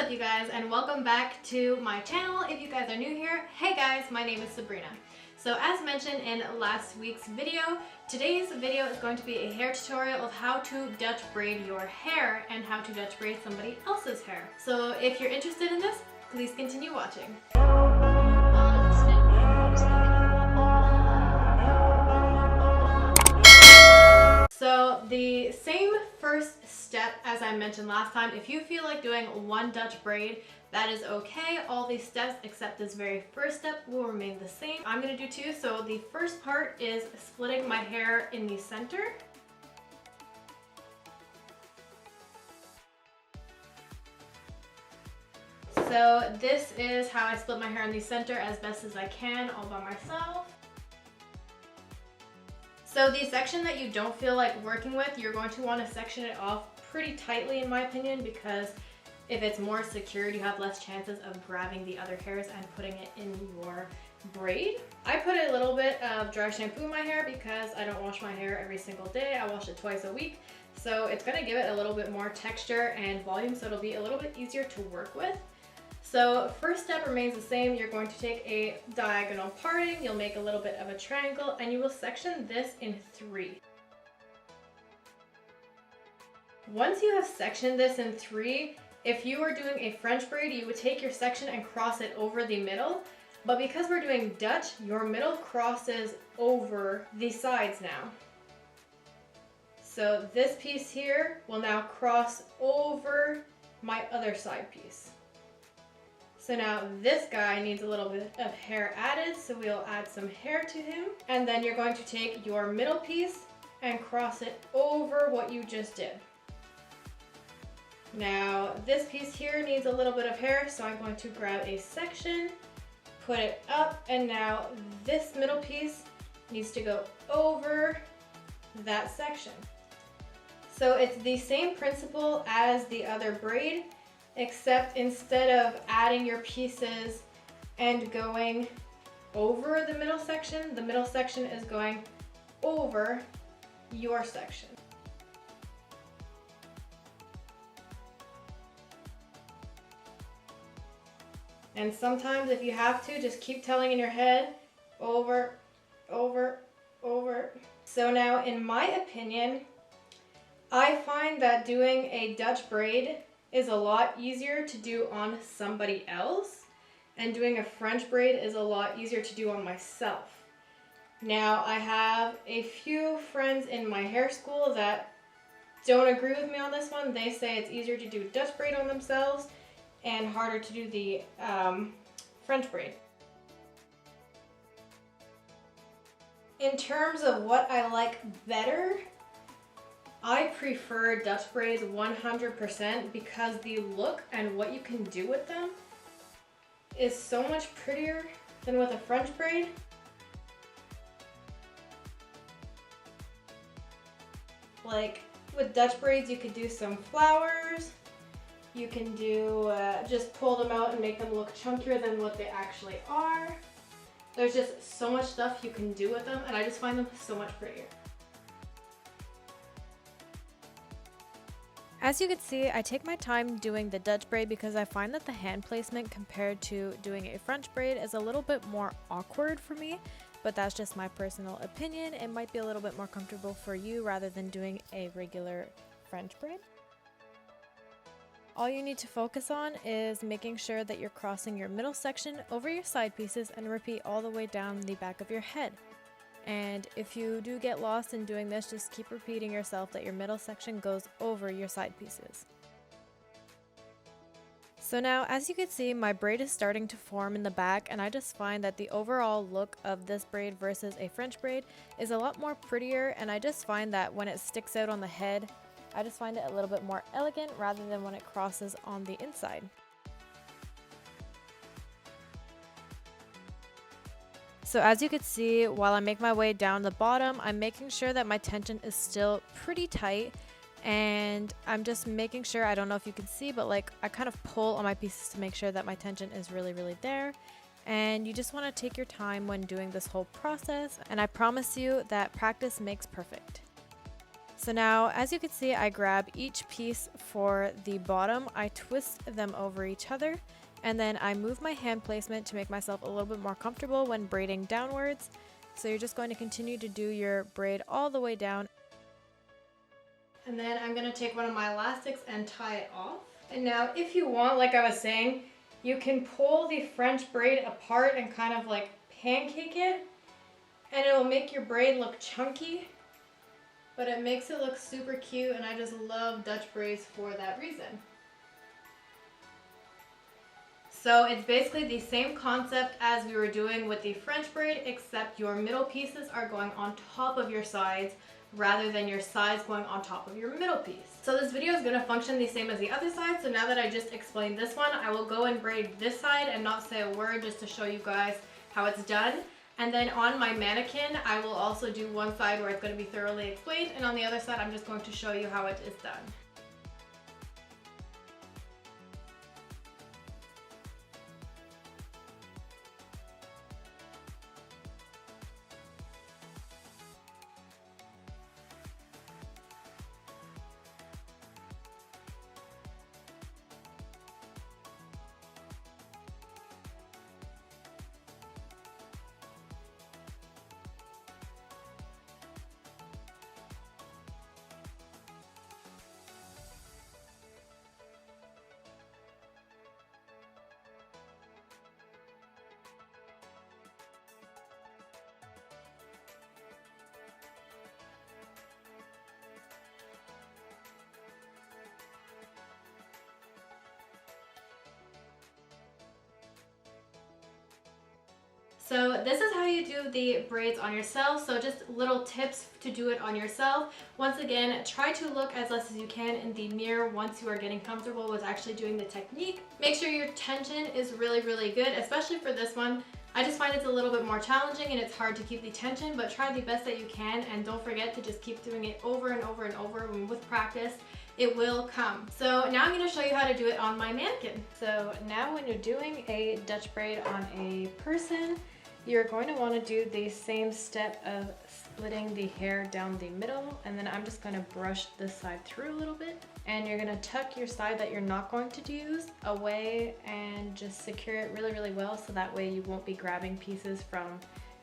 up, you guys, and welcome back to my channel. If you guys are new here, hey guys, my name is Sabrina. So as mentioned in last week's video, today's video is going to be a hair tutorial of how to Dutch braid your hair and how to Dutch braid somebody else's hair. So if you're interested in this, please continue watching. So the same first step as I mentioned last time, if you feel like doing one Dutch braid, that is okay. All these steps except this very first step will remain the same. I'm going to do two. So the first part is splitting my hair in the center. So this is how I split my hair in the center as best as I can all by myself. So the section that you don't feel like working with, you're going to want to section it off pretty tightly in my opinion, because if it's more secured, you have less chances of grabbing the other hairs and putting it in your braid. I put a little bit of dry shampoo in my hair because I don't wash my hair every single day. I wash it twice a week. So it's going to give it a little bit more texture and volume, so it'll be a little bit easier to work with. So first step remains the same. You're going to take a diagonal parting, you'll make a little bit of a triangle, and you will section this in three. Once you have sectioned this in three, if you were doing a French braid, you would take your section and cross it over the middle. But because we're doing Dutch, your middle crosses over the sides now. So this piece here will now cross over my other side piece. So now this guy needs a little bit of hair added, so we'll add some hair to him. And then you're going to take your middle piece and cross it over what you just did. Now this piece here needs a little bit of hair, so I'm going to grab a section, put it up, and now this middle piece needs to go over that section. So it's the same principle as the other braid, except instead of adding your pieces and going over the middle section is going over your section. And sometimes if you have to, just keep telling in your head, over, over, over. So now in my opinion, I find that doing a Dutch braid is a lot easier to do on somebody else, and doing a French braid is a lot easier to do on myself. Now I have a few friends in my hair school that don't agree with me on this one. They say it's easier to do Dutch braid on themselves and harder to do the French braid. In terms of what I like better, I prefer Dutch braids 100% because the look and what you can do with them is so much prettier than with a French braid. Like with Dutch braids, you could do some flowers. You can do, just pull them out and make them look chunkier than what they actually are. There's just so much stuff you can do with them, and I just find them so much prettier. As you can see, I take my time doing the Dutch braid because I find that the hand placement compared to doing a French braid is a little bit more awkward for me, but that's just my personal opinion. It might be a little bit more comfortable for you rather than doing a regular French braid. All you need to focus on is making sure that you're crossing your middle section over your side pieces and repeat all the way down the back of your head. And if you do get lost in doing this, just keep repeating yourself that your middle section goes over your side pieces. So now, as you can see, my braid is starting to form in the back, and I just find that the overall look of this braid versus a French braid is a lot more prettier, and I just find that when it sticks out on the head, I just find it a little bit more elegant rather than when it crosses on the inside. So as you can see, while I make my way down the bottom, I'm making sure that my tension is still pretty tight, and I'm just making sure, I don't know if you can see, but like I kind of pull on my pieces to make sure that my tension is really there. And you just want to take your time when doing this whole process, and I promise you that practice makes perfect. So now, as you can see, I grab each piece for the bottom, I twist them over each other, and then I move my hand placement to make myself a little bit more comfortable when braiding downwards. So you're just going to continue to do your braid all the way down. And then I'm gonna take one of my elastics and tie it off. And now if you want, like I was saying, you can pull the French braid apart and kind of like pancake it, and it will make your braid look chunky, but it makes it look super cute, and I just love Dutch braids for that reason. So it's basically the same concept as we were doing with the French braid, except your middle pieces are going on top of your sides rather than your sides going on top of your middle piece. So this video is going to function the same as the other side. So now that I just explained this one, I will go and braid this side and not say a word, just to show you guys how it's done. And then on my mannequin, I will also do one side where it's going to be thoroughly explained, and on the other side, I'm just going to show you how it is done. So this is how you do the braids on yourself. So just little tips to do it on yourself. Once again, try to look as less as you can in the mirror once you are getting comfortable with actually doing the technique. Make sure your tension is really, really good, especially for this one. I just find it's a little bit more challenging and it's hard to keep the tension, but try the best that you can, and don't forget to just keep doing it over and over and over. And with practice, it will come. So now I'm going to show you how to do it on my mannequin. So now when you're doing a Dutch braid on a person, you're going to want to do the same step of splitting the hair down the middle, and then I'm just going to brush this side through a little bit, and you're going to tuck your side that you're not going to use away and just secure it really, really well, so that way you won't be grabbing pieces from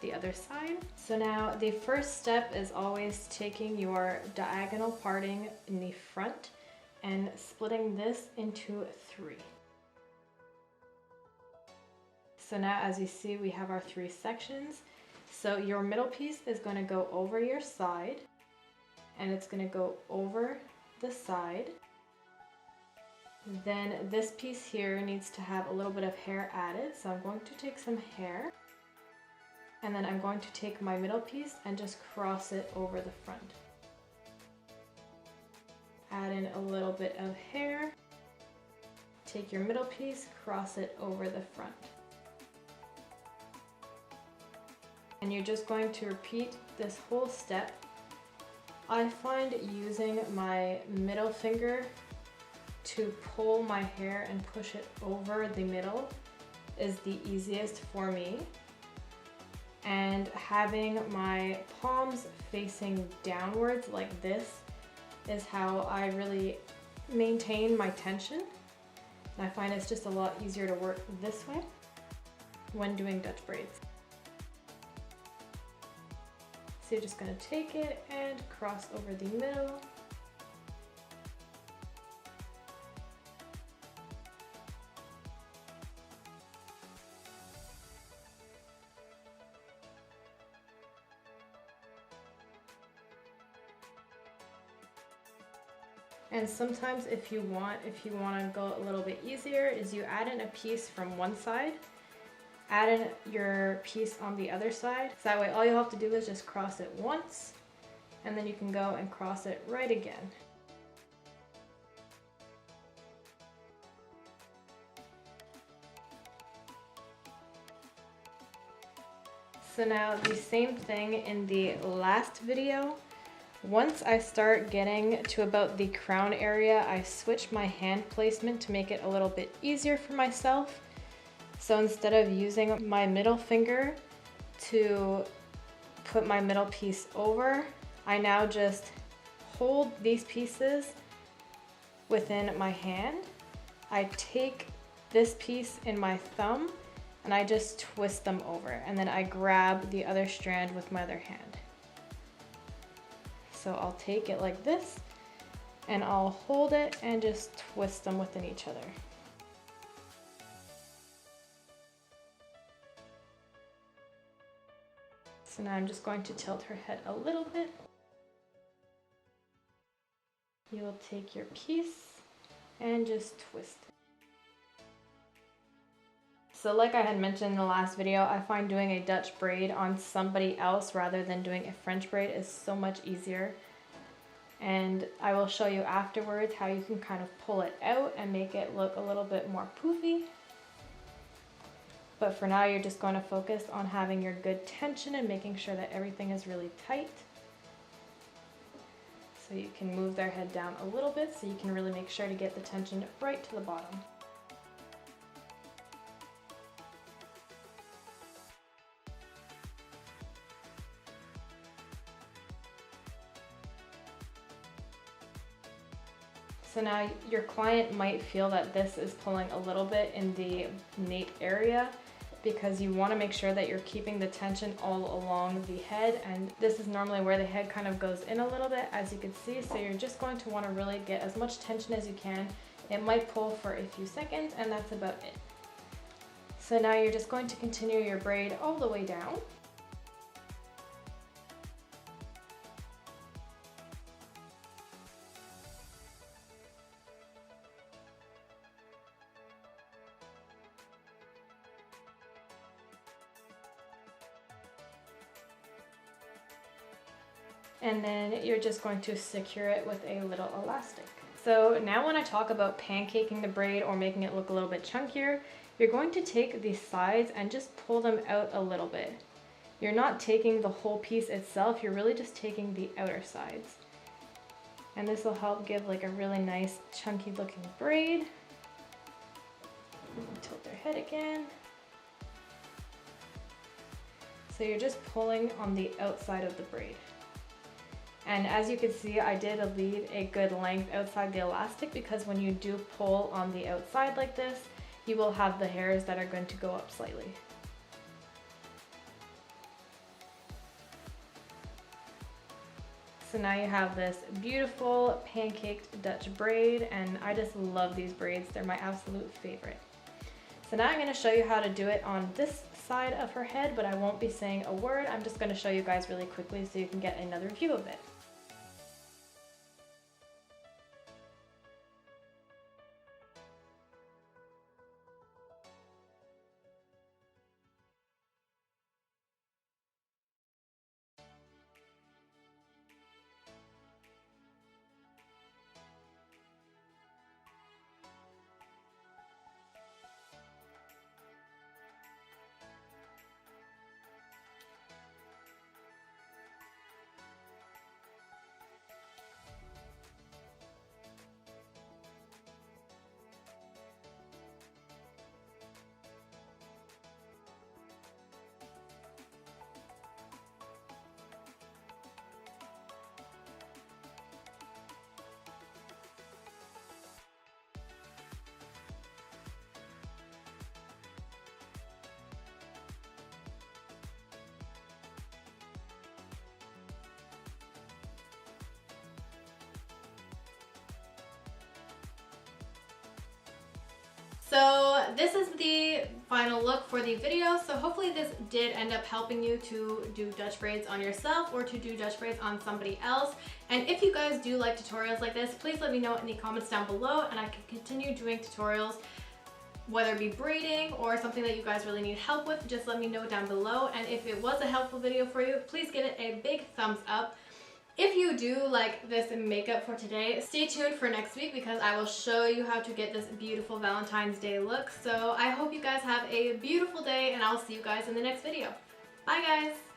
the other side. So now the first step is always taking your diagonal parting in the front and splitting this into 3. So now, as you see, we have our 3 sections. So your middle piece is going to go over your side, and it's going to go over the side. Then this piece here needs to have a little bit of hair added. So I'm going to take some hair, and then I'm going to take my middle piece and just cross it over the front. Add in a little bit of hair. Take your middle piece, cross it over the front. And you're just going to repeat this whole step. I find using my middle finger to pull my hair and push it over the middle is the easiest for me. And having my palms facing downwards like this is how I really maintain my tension. And I find it's just a lot easier to work this way when doing Dutch braids. So you're just going to take it and cross over the middle. And sometimes if you want to go a little bit easier, is you add in a piece from one side, add in your piece on the other side. So that way all you have to do is just cross it once, and then you can go and cross it right again. So now the same thing in the last video. Once I start getting to about the crown area, I switch my hand placement to make it a little bit easier for myself. So instead of using my middle finger to put my middle piece over, I now just hold these pieces within my hand. I take this piece in my thumb and I just twist them over, and then I grab the other strand with my other hand. So I'll take it like this and I'll hold it and just twist them within each other. So now I'm just going to tilt her head a little bit. You'll take your piece and just twist it. So like I had mentioned in the last video, I find doing a Dutch braid on somebody else rather than doing a French braid is so much easier. And I will show you afterwards how you can kind of pull it out and make it look a little bit more poofy. But for now, you're just going to focus on having your good tension and making sure that everything is really tight. So you can move their head down a little bit so you can really make sure to get the tension right to the bottom. So now your client might feel that this is pulling a little bit in the nape area because you want to make sure that you're keeping the tension all along the head, and this is normally where the head kind of goes in a little bit, as you can see. So you're just going to want to really get as much tension as you can. It might pull for a few seconds and that's about it. So now you're just going to continue your braid all the way down. And then you're just going to secure it with a little elastic. So now when I talk about pancaking the braid or making it look a little bit chunkier, you're going to take the sides and just pull them out a little bit. You're not taking the whole piece itself, you're really just taking the outer sides. And this will help give like a really nice chunky looking braid. Tilt their head again. So you're just pulling on the outside of the braid. And as you can see, I did leave a good length outside the elastic because when you do pull on the outside like this, you will have the hairs that are going to go up slightly. So now you have this beautiful pancaked Dutch braid, and I just love these braids. They're my absolute favorite. So now I'm going to show you how to do it on this side of her head, but I won't be saying a word. I'm just going to show you guys really quickly so you can get another view of it. So this is the final look for the video. So hopefully this did end up helping you to do Dutch braids on yourself or to do Dutch braids on somebody else. And if you guys do like tutorials like this, please let me know in the comments down below and I can continue doing tutorials, whether it be braiding or something that you guys really need help with. Just let me know down below. And if it was a helpful video for you, please give it a big thumbs up. If you do like this makeup for today, stay tuned for next week because I will show you how to get this beautiful Valentine's Day look. So I hope you guys have a beautiful day and I'll see you guys in the next video. Bye guys!